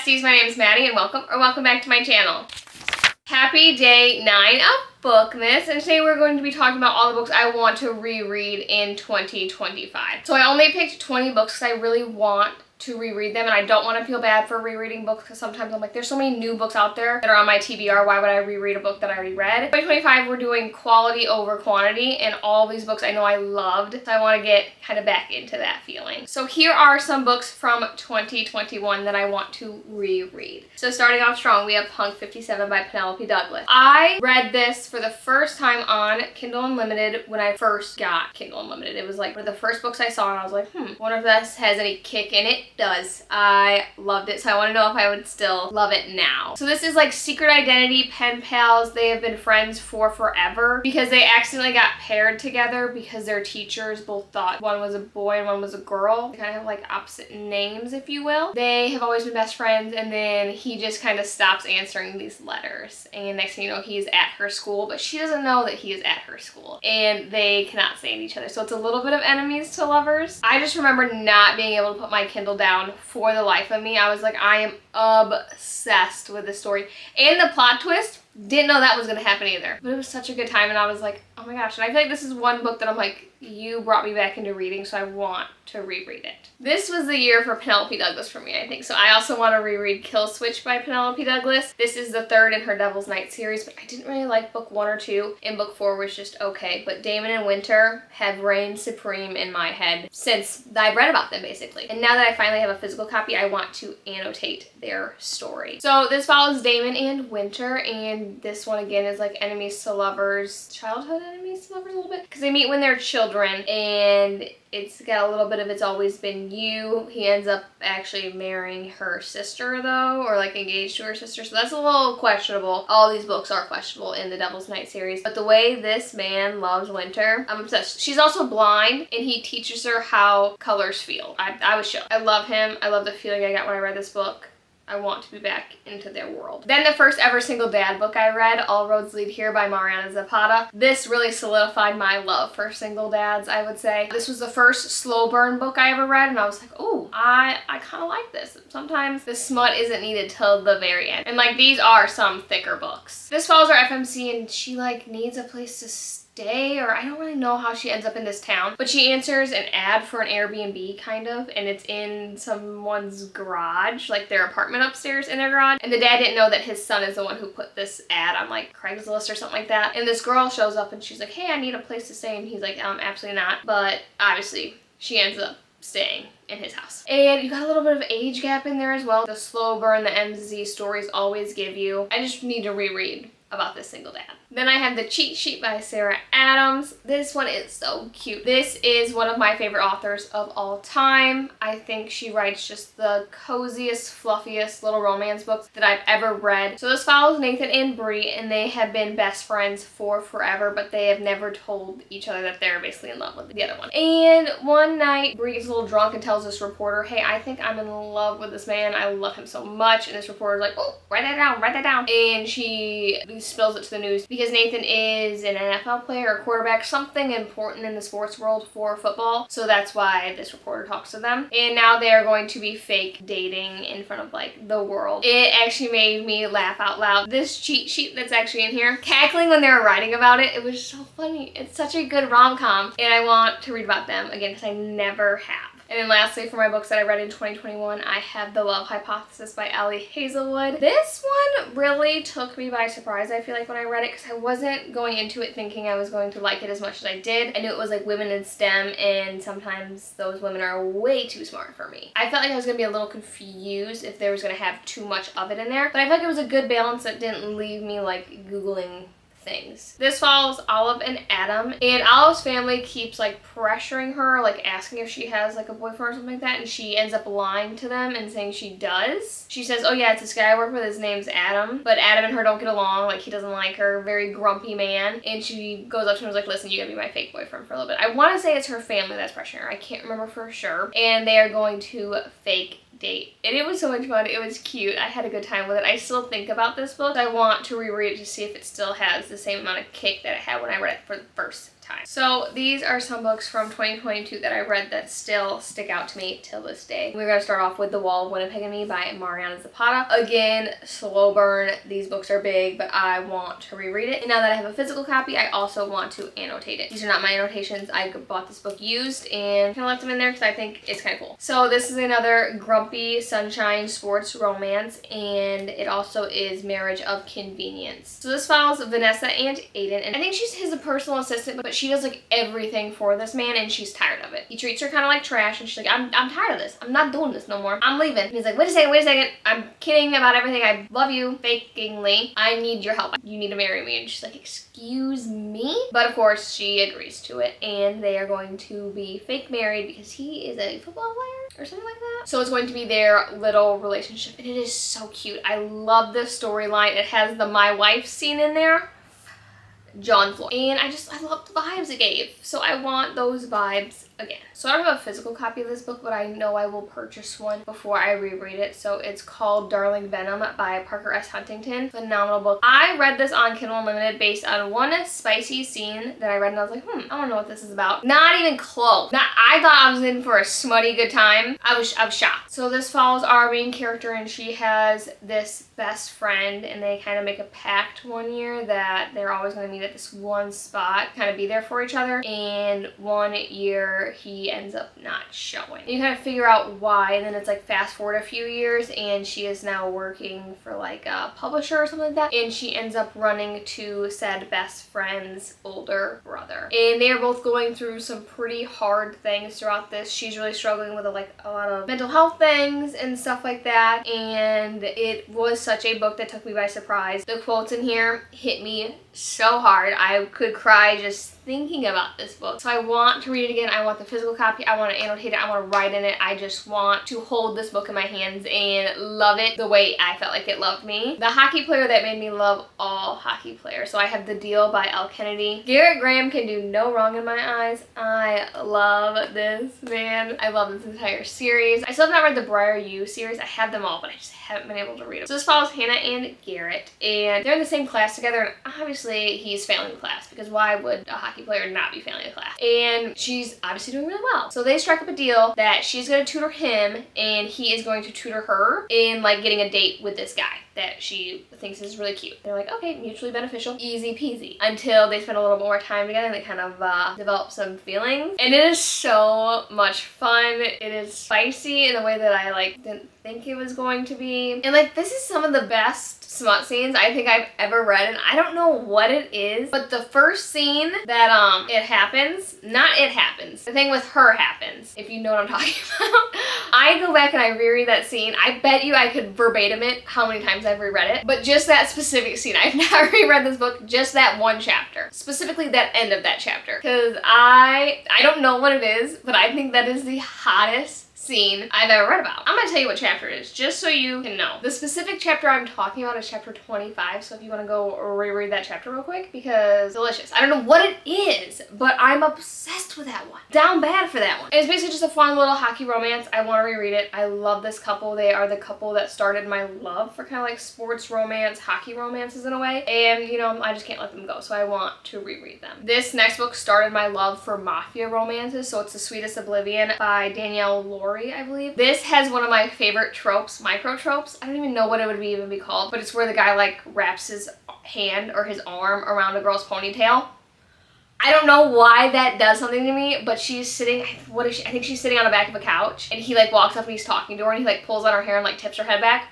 besties, my name is Maddie and welcome back to my channel. Happy day 9 of Bookmas, and today we're going to be talking about all the books I want to reread in 2025. So I only picked 20 books because I really want to reread them, and I don't want to feel bad for rereading books because sometimes I'm like, there's so many new books out there that are on my TBR, why would I reread a book that I already read? 2025 we're doing quality over quantity, and all these books I know I loved, so I want to get kind of back into that feeling. So here are some books from 2021 that I want to reread. So starting off strong, we have Punk 57 by Penelope Douglas. I read this for the first time on Kindle Unlimited when I first got Kindle Unlimited. It was like one of the first books I saw, and I was like, wonder if this has any kick in it. Does. I loved it, so I want to know if I would still love it now. So this is like Secret Identity pen pals. They have been friends for forever because they accidentally got paired together because their teachers both thought one was a boy and one was a girl. They kind of have like opposite names, if you will. They have always been best friends, and then he just kind of stops answering these letters, and next thing you know, he's at her school, but she doesn't know that he is at her school, and they cannot stand each other. So it's a little bit of enemies to lovers. I just remember not being able to put my Kindle down for the life of me. I was like, I am obsessed with this story. And the plot twist, didn't know that was going to happen either. But it was such a good time, and I was like, oh my gosh. And I feel like this is one book that I'm like, you brought me back into reading, so I want to reread it. This was the year for Penelope Douglas for me, I think. So I also want to reread Kill Switch by Penelope Douglas. This is the third in her Devil's Night series, but I didn't really like book 1 or 2, and book 4 was just okay. But Damon and Winter have reigned supreme in my head since I've read about them, basically. And now that I finally have a physical copy, I want to annotate their story. So this follows Damon and Winter, and this one again is like enemies to lovers, childhood enemies to lovers a little bit, because they meet when they're children, and it's got a little bit of It's Always Been You. He ends up actually marrying her sister though, or like engaged to her sister, so that's a little questionable. All these books are questionable in the Devil's Night series, but the way this man loves Winter, I'm obsessed. She's also blind, and he teaches her how colors feel. I was shocked. I love him. I love the feeling I got when I read this book. I want to be back into their world. Then the first ever single dad book I read, All Roads Lead Here by Mariana Zapata. This really solidified my love for single dads, I would say. This was the first slow burn book I ever read, and I was like, oh, I kind of like this. Sometimes the smut isn't needed till the very end. And like, these are some thicker books. This follows her FMC, and she like needs a place to stay, or I don't really know how she ends up in this town, but she answers an ad for an Airbnb kind of, and it's in someone's garage, like their apartment upstairs in their garage, and the dad didn't know that his son is the one who put this ad on like Craigslist or something like that. And this girl shows up and she's like, hey, I need a place to stay, and he's like, absolutely not. But obviously she ends up staying in his house. And you got a little bit of age gap in there as well. The slow burn the MZ stories always give you. I just need to reread about this single dad. Then I have The Cheat Sheet by Sarah Adams. This one is so cute. This is one of my favorite authors of all time. I think she writes just the coziest, fluffiest little romance books that I've ever read. So this follows Nathan and Bree, and they have been best friends for forever, but they have never told each other that they're basically in love with the other one. And one night, Bree gets a little drunk and tells this reporter, hey, I think I'm in love with this man. I love him so much. And this reporter's like, oh, write that down, write that down. And she spills it to the news because Nathan is an NFL player or quarterback, something important in the sports world for football. So that's why this reporter talks to them. And now they are going to be fake dating in front of like the world. It actually made me laugh out loud. This cheat sheet that's actually in here, cackling when they were writing about it, it was so funny. It's such a good rom-com, and I want to read about them again because I never have. And then lastly, for my books that I read in 2021, I have The Love Hypothesis by Allie Hazelwood. This one really took me by surprise, I feel like, when I read it, because I wasn't going into it thinking I was going to like it as much as I did. I knew it was like women in STEM, and sometimes those women are way too smart for me. I felt like I was going to be a little confused if there was going to have too much of it in there, but I felt like it was a good balance that didn't leave me like Googling things. This follows Olive and Adam, and Olive's family keeps like pressuring her, like asking if she has like a boyfriend or something like that, and she ends up lying to them and saying she does. She says, oh yeah, it's this guy I work with, his name's Adam, but Adam and her don't get along, like he doesn't like her, very grumpy man. And she goes up to him and is like, listen, you gotta be my fake boyfriend for a little bit. I want to say it's her family that's pressuring her, I can't remember for sure, and they are going to fake date. And it was so much fun. It was cute. I had a good time with it. I still think about this book. I want to reread it to see if it still has the same amount of kick that it had when I read it for the first time. So these are some books from 2022 that I read that still stick out to me till this day. We're going to start off with The Wall of Winnipeg and Me by Mariana Zapata. Again, slow burn. These books are big, but I want to reread it. And now that I have a physical copy, I also want to annotate it. These are not my annotations. I bought this book used and kind of left them in there because I think it's kind of cool. So this is another Grumpy Sunshine sports romance, and it also is Marriage of Convenience. So this follows Vanessa and Aiden, and I think she's his personal assistant, but she does like everything for this man, and she's tired of it. He treats her kind of like trash, and she's like, I'm tired of this. I'm not doing this no more. I'm leaving. And he's like, wait a second. I'm kidding about everything. I love you, fakingly. I need your help. You need to marry me. And she's like, excuse me? But of course, she agrees to it, and they are going to be fake married because he is a football player or something like that. So it's going to be their little relationship, and it is so cute. I love this storyline. It has the my wife scene in there. John Floyd. And I love the vibes it gave. So I want those vibes again. So I don't have a physical copy of this book, but I know I will purchase one before I reread it. So it's called Darling Venom by Parker S. Huntington. Phenomenal book. I read this on Kindle Unlimited based on one spicy scene that I read, and I was like, I don't know what this is about. Not even close. I thought I was in for a smutty good time. I was shocked. So this follows our main character, and she has this best friend, and they kind of make a pact one year that they're always going to meet at this one spot, kind of be there for each other, and one year he ends up not showing. And you kind of figure out why, and then it's like fast forward a few years, and she is now working for like a publisher or something like that, and she ends up running to said best friend's older brother. And they are both going through some pretty hard things throughout this. She's really struggling with a lot of mental health things and stuff like that, and it was such a book that took me by surprise. The quotes in here hit me so hard. I could cry just thinking about this book. So I want to read it again. I want the physical copy. I want to annotate it. I want to write in it. I just want to hold this book in my hands and love it the way I felt like it loved me. The hockey player that made me love all hockey players. So I have The Deal by Elle Kennedy. Garrett Graham can do no wrong in my eyes. I love this man. I love this entire series. I still have not read the Briar U series. I have them all, but I just haven't been able to read them. So this follows Hannah and Garrett, and they're in the same class together, and obviously he's failing the class because why would a hockey player not be failing the class? And she's obviously doing really well. So they strike up a deal that she's going to tutor him, and he is going to tutor her in like getting a date with this guy that she thinks is really cute. They're like, okay, mutually beneficial, easy peasy, until they spend a little bit more time together and they kind of develop some feelings. And it is so much fun. It is spicy in a way that I didn't think it was going to be. And this is some of the best smut scenes I think I've ever read, and I don't know what it is, but the first scene that the thing with her happens, if you know what I'm talking about. I go back and I reread that scene. I bet you I could verbatim it how many times I've reread it, but just that specific scene. I've not reread this book, just that one chapter, specifically that end of that chapter, because I don't know what it is, but I think that is the hottest scene I've ever read about. I'm gonna tell you what chapter it is, just so you can know. The specific chapter I'm talking about is chapter 25, so if you want to go reread that chapter real quick, because delicious. I don't know what it is, but I'm obsessed with that one. Down bad for that one. It's basically just a fun little hockey romance. I want to reread it. I love this couple. They are the couple that started my love for kind of sports romance, hockey romances in a way, and I just can't let them go, so I want to reread them. This next book started my love for mafia romances, so it's The Sweetest Oblivion by Danielle Laurie, I believe. This has one of my favorite tropes, micro tropes. I don't even know what it would even be called, but it's where the guy wraps his hand or his arm around a girl's ponytail. I don't know why that does something to me, but she's sitting, I think she's sitting on the back of a couch, and he walks up and he's talking to her, and he pulls on her hair and tips her head back.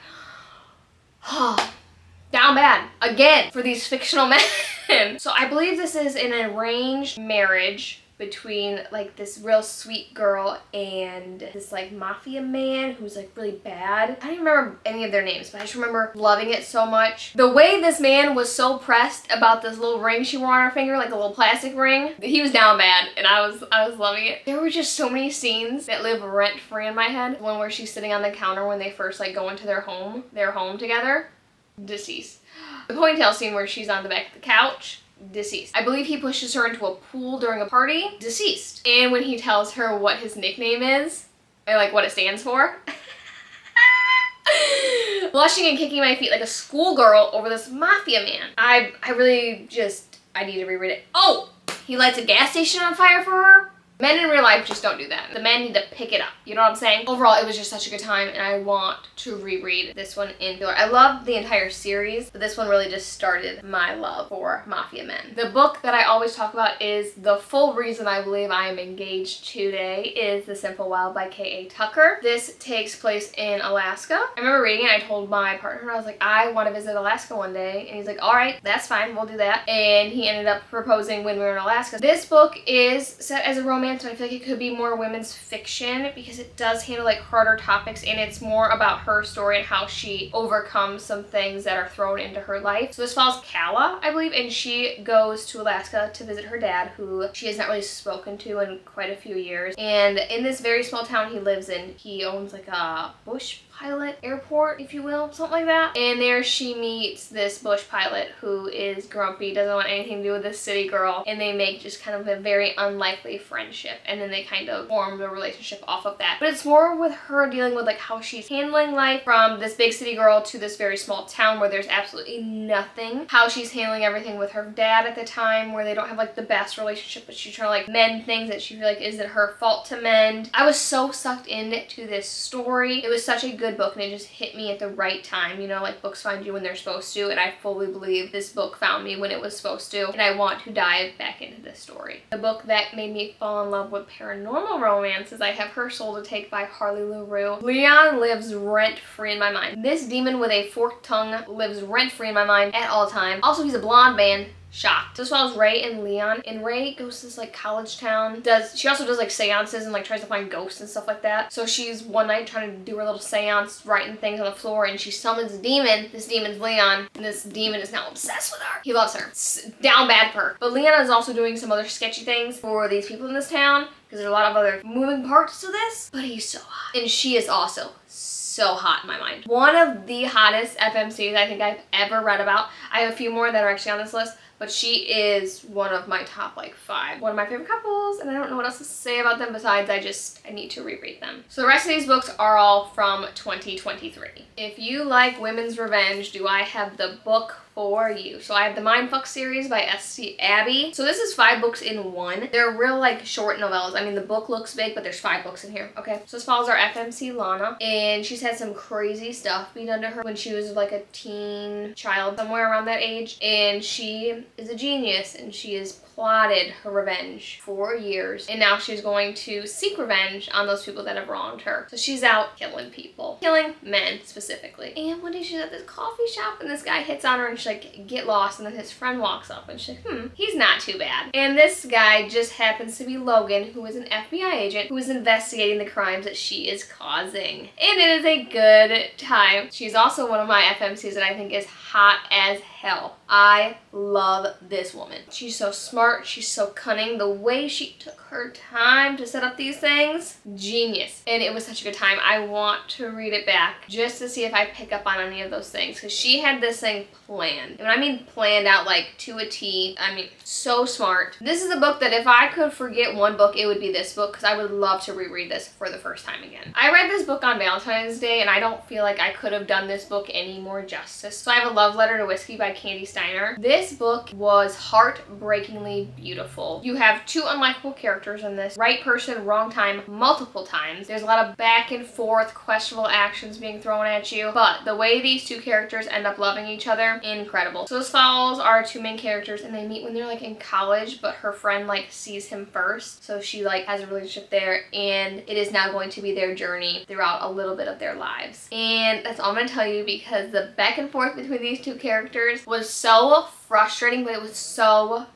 Down bad again for these fictional men. So I believe this is an arranged marriage between this real sweet girl and this mafia man who's really bad. I don't even remember any of their names, but I just remember loving it so much. The way this man was so pressed about this little ring she wore on her finger, a little plastic ring, he was down bad, and I was loving it. There were just so many scenes that live rent free in my head. One where she's sitting on the counter when they first go into their home together, deceased. The ponytail scene where she's on the back of the couch, deceased. I believe he pushes her into a pool during a party, deceased. And when he tells her what his nickname is, and what it stands for, blushing and kicking my feet like a schoolgirl over this mafia man. I really I need to reread it. Oh! He lights a gas station on fire for her. Men in real life just don't do that. The men need to pick it up. You know what I'm saying? Overall, it was just such a good time, and I want to reread this one in particular. I love the entire series, but this one really just started my love for mafia men. The book that I always talk about is the full reason I believe I am engaged today is The Simple Wild by K.A. Tucker. This takes place in Alaska. I remember reading it, and I told my partner, I was like, I want to visit Alaska one day, and he's like, all right, that's fine, we'll do that. And he ended up proposing when we were in Alaska. This book is set as a romance, and I feel like it could be more women's fiction because it does handle like harder topics, and it's more about her story and how she overcomes some things that are thrown into her life. So this follows Kala, I believe, and she goes to Alaska to visit her dad, who she has not really spoken to in quite a few years. And in this very small town he lives in, he owns like a bush pilot airport, if you will, something like that. And there she meets this bush pilot who is grumpy, doesn't want anything to do with this city girl, and they make just kind of a very unlikely friendship, and then they kind of form a relationship off of that. But it's more with her dealing with like how she's handling life from this big city girl to this very small town where there's absolutely nothing, how she's handling everything with her dad at the time where they don't have like the best relationship, but she's trying to like mend things that she feels like isn't her fault to mend. I was so sucked into this story. It was such a good book, and it just hit me at the right time. You know, like books find you when they're supposed to, and I fully believe this book found me when it was supposed to, and I want to dive back into this story. The book that made me fall in love with paranormal romances, I have Her Soul to Take by Harley LaRue. Leon lives rent-free in my mind. This demon with a forked tongue lives rent-free in my mind at all times. Also, he's a blonde man. Shocked. This follows Ray and Leon, and Ray goes to this like college town. She also does like seances and like tries to find ghosts and stuff like that. So she's one night trying to do her little seance, writing things on the floor, and she summons a demon. This demon's Leon, and this demon is now obsessed with her. He loves her. Down bad for her. But Leon is also doing some other sketchy things for these people in this town, because there's a lot of other moving parts to this. But he's so hot. And she is also so hot in my mind. One of the hottest FMCs I think I've ever read about. I have a few more that are actually on this list, but she is one of my top like 5. One of my favorite couples, and I don't know what else to say about them besides I need to reread them. So the rest of these books are all from 2023. If you like women's revenge, do I have the book for you? So I have the Mindfuck series by S.C. Abbey. So this is 5 books in one. They're real like short novellas. I mean, the book looks big, but there's 5 books in here, okay? So this follows our FMC Lana, and she's had some crazy stuff being done to her when she was like a teen child, somewhere around that age, and she is a genius, and she has plotted her revenge for years, and now she's going to seek revenge on those people that have wronged her. So she's out killing people, killing men specifically. And one day she's at this coffee shop, and this guy hits on her, and she's like, get lost, and then his friend walks up, and she's like, he's not too bad. And this guy just happens to be Logan, who is an FBI agent who is investigating the crimes that she is causing. And it is a good time. She's also one of my FMCs that I think is hot as hell. I love this woman. She's so smart. She's so cunning. The way she took her time to set up these things, genius. And it was such a good time. I want to read it back just to see if I pick up on any of those things, because she had this thing planned. And when I mean planned out like to a T, I mean so smart. This is a book that if I could forget one book, it would be this book, because I would love to reread this for the first time again. I read this book on Valentine's Day, and I don't feel like I could have done this book any more justice. So I have A Love Letter to Whiskey by Candy Steiner. This book was heartbreakingly beautiful. You have 2 unlikable characters in this. Right person, wrong time, multiple times. There's a lot of back and forth, questionable actions being thrown at you. But the way these 2 characters end up loving each other, incredible. So this follows our 2 main characters, and they meet when they're like in college, but her friend like sees him first. So she like has a relationship there, and it is now going to be their journey throughout a little bit of their lives. And that's all I'm going to tell you, because the back and forth between these 2 characters was so frustrating, but it was so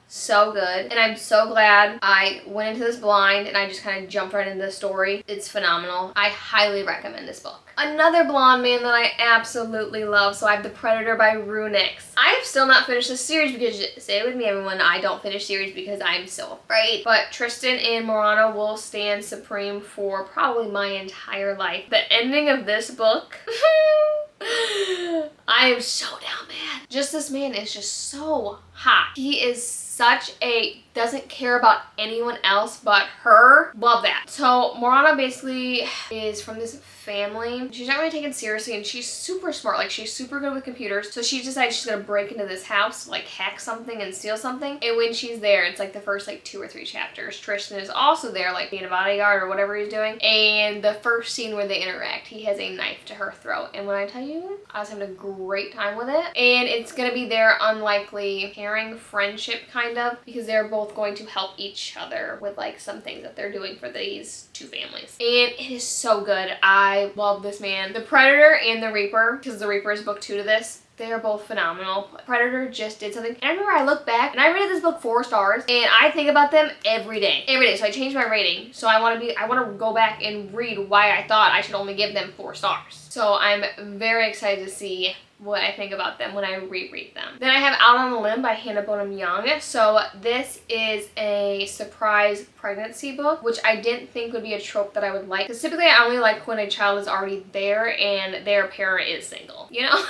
good, and I'm so glad I went into this blind and I just kind of jumped right into the story. It's phenomenal. I highly recommend this book. Another blonde man that I absolutely love, so I have The Predator by Runix. I have still not finished this series, because, say it with me everyone, I don't finish series because I'm so afraid. But Tristan and Morana will stand supreme for probably my entire life. The ending of this book, I am so down bad. Just this man is just so hot. hot. He is such a doesn't care about anyone else but her. Love that. So Morana basically is from this family. She's not really taken seriously, and she's super smart. Like, she's super good with computers. So she decides she's gonna break into this house, like hack something and steal something. And when she's there, it's like the first like 2 or 3 chapters. Tristan is also there, like being a bodyguard or whatever he's doing. And the first scene where they interact, he has a knife to her throat. And when I tell you, I was having a great time with it. And it's gonna be their unlikely pairing friendship kind of, because they're both going to help each other with like some things that they're doing for these 2 families. And it is so good. I love this man. The Predator and the Reaper, because the Reaper is book 2 to this, they are both phenomenal. Predator just did something. And I remember I look back and I rated this book 4 stars, and I think about them every day. Every day. So I changed my rating. So I want to go back and read why I thought I should only give them 4 stars. So I'm very excited to see what I think about them when I reread them. Then I have Out on a Limb by Hannah Bonham Young. So this is a surprise pregnancy book, which I didn't think would be a trope that I would like. Because typically I only like when a child is already there and their parent is single, you know?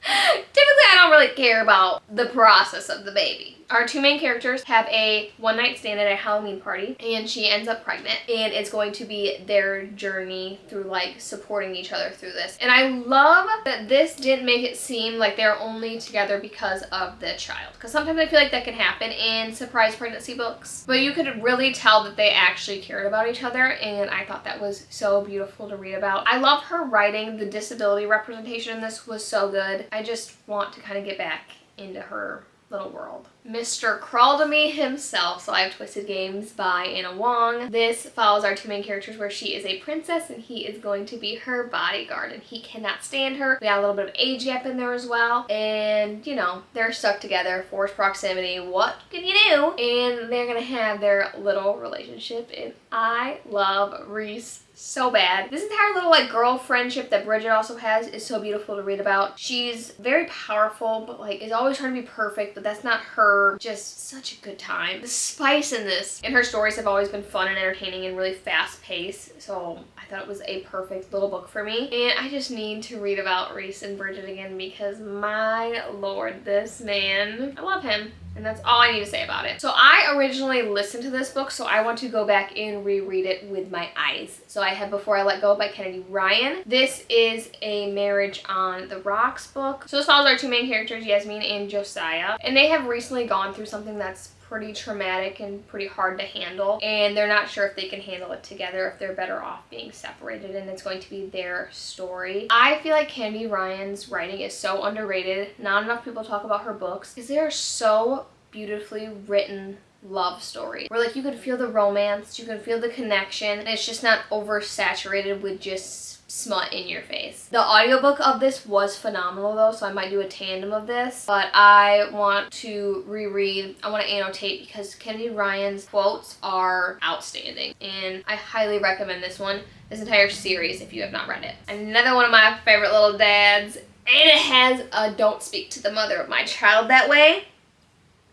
Typically, I don't really care about the process of the baby. Our 2 main characters have a one-night stand at a Halloween party, and she ends up pregnant, and it's going to be their journey through like supporting each other through this. And I love that this didn't make it seem like they're only together because of the child, because sometimes I feel like that can happen in surprise pregnancy books, but you could really tell that they actually cared about each other, and I thought that was so beautiful to read about. I love her writing. The disability representation in this was so good. I just want to kind of get back into her little world. Mr. Crawl to Me himself, so I have Twisted Games by Anna Wong. This follows our 2 main characters where she is a princess and he is going to be her bodyguard, and he cannot stand her. We got a little bit of age gap in there as well, and you know, they're stuck together, forced proximity, what can you do? And they're gonna have their little relationship, and I love Reese so bad. This entire little like girl friendship that Bridget also has is so beautiful to read about. She's very powerful, but like is always trying to be perfect, but that's not her. Just such a good time. The spice in this and her stories have always been fun and entertaining and really fast paced, so I thought it was a perfect little book for me. And I just need to read about Reese and Bridget again, because my lord, this man, I love him. And that's all I need to say about it. So I originally listened to this book, so I want to go back and reread it with my eyes. So I have Before I Let Go by Kennedy Ryan. This is a Marriage on the Rocks book. So this follows our 2 main characters, Yasmin and Josiah. And they have recently gone through something that's pretty traumatic and pretty hard to handle, and they're not sure if they can handle it together, if they're better off being separated, and it's going to be their story. I feel like Kennedy Ryan's writing is so underrated. Not enough people talk about her books because they are so beautifully written love story where like you can feel the romance, you can feel the connection, and it's just not oversaturated with just smut in your face. The audiobook of this was phenomenal though, so I might do a tandem of this, but I want to reread, I want to annotate, because Kennedy Ryan's quotes are outstanding, and I highly recommend this one, this entire series, if you have not read it. Another one of my favorite little dads, and it has a don't speak to the mother of my child that way.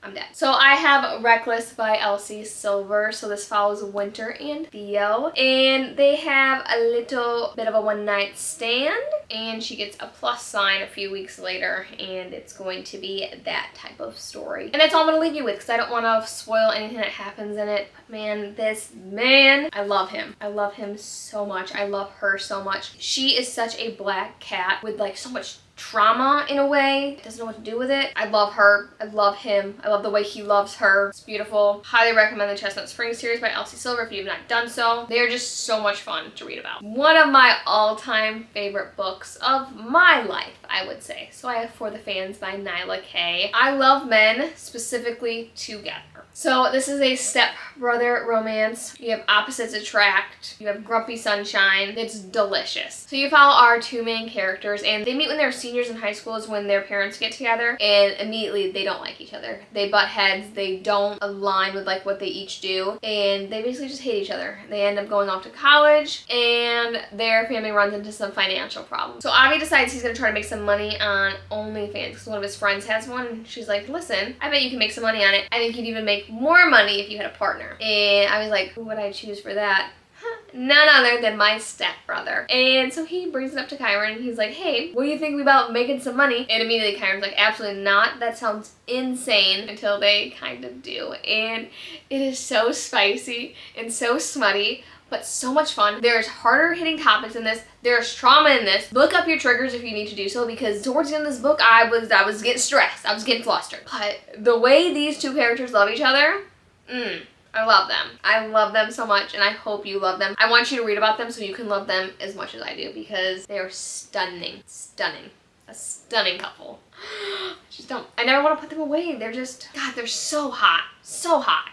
I'm dead. So I have Reckless by Elsie Silver. So this follows Winter and Theo, and they have a little bit of a one-night stand, and she gets a plus sign a few weeks later, and it's going to be that type of story. And that's all I'm going to leave you with, because I don't want to spoil anything that happens in it. But man, this man, I love him. I love him so much. I love her so much. She is such a black cat with like so much trauma in a way, doesn't know what to do with it. I love her, I love him, I love the way he loves her. It's beautiful. Highly recommend the Chestnut Springs series by Elsie Silver if you have not done so. They are just so much fun to read about. One of my all-time favorite books of my life, I would say. So I have For the Fans by Nyla Kay. I love men, specifically together. So this is a stepbrother romance. You have Opposites Attract. You have Grumpy Sunshine. It's delicious. So you follow our 2 main characters, and they meet when they're seniors in high school, is when their parents get together, and immediately they don't like each other. They butt heads. They don't align with like what they each do, and they basically just hate each other. They end up going off to college, and their family runs into some financial problems. So Avi decides he's going to try to make some money on OnlyFans because one of his friends has one, and she's like, listen, I bet you can make some money on it. I think you'd even make more money if you had a partner. And I was like, who would I choose for that? none other than my stepbrother. And so he brings it up to Kyron and he's like, hey, what do you think about making some money? And immediately Kyron's like, absolutely not. That sounds insane, until they kind of do. And it is so spicy and so smutty, but so much fun. There's harder hitting topics in this. There's trauma in this. Look up your triggers if you need to do so, because towards the end of this book, I was getting stressed. I was getting flustered. But the way these two characters love each other, I love them. I love them so much, and I hope you love them. I want you to read about them so you can love them as much as I do, because they are stunning. Stunning. A stunning couple. I never want to put them away. They're just, God, they're so hot. So hot.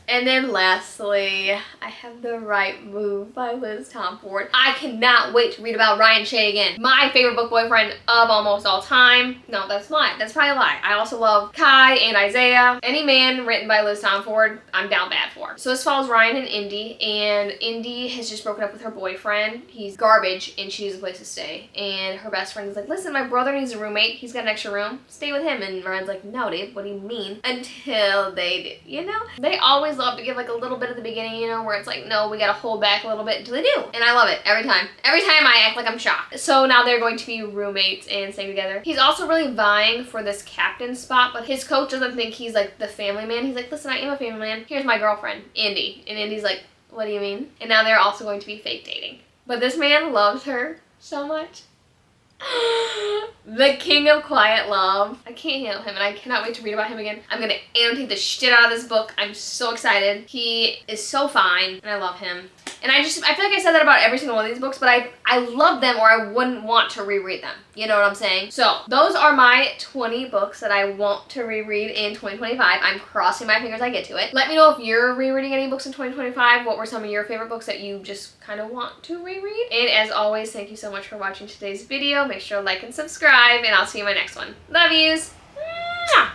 And then lastly, I have The Right Move by Liz Tomford. I cannot wait to read about Ryan Shea again. My favorite book boyfriend of almost all time. No, that's probably a lie. I also love Kai and Isaiah. Any man written by Liz Tomford, I'm down bad for. So this follows Ryan and Indy, and Indy has just broken up with her boyfriend. He's garbage and she needs a place to stay. And her best friend is like, listen, my brother needs a roommate. He's got an extra room. Stay with him. And Ryan's like, no, dude, what do you mean? Until they do, you know? They always love to give like a little bit at the beginning, you know, where it's like, no, we gotta hold back a little bit, until they do. And I love it every time. Every time I act like I'm shocked. So now they're going to be roommates and staying together. He's also really vying for this captain spot, but his coach doesn't think he's like the family man. He's like, listen, I am a family man. Here's my girlfriend, Indy. And Indy's like, what do you mean? And now they're also going to be fake dating. But this man loves her so much. The king of quiet love. I can't handle him, and I cannot wait to read about him again. I'm gonna annotate the shit out of this book. I'm so excited. He is so fine, and I love him. And I feel like I said that about every single one of these books, but I love them, or I wouldn't want to reread them. You know what I'm saying? So those are my 20 books that I want to reread in 2025. I'm crossing my fingers I get to it. Let me know if you're rereading any books in 2025. What were some of your favorite books that you just kind of want to reread? And as always, thank you so much for watching today's video. Make sure to like and subscribe, and I'll see you in my next one. Love yous!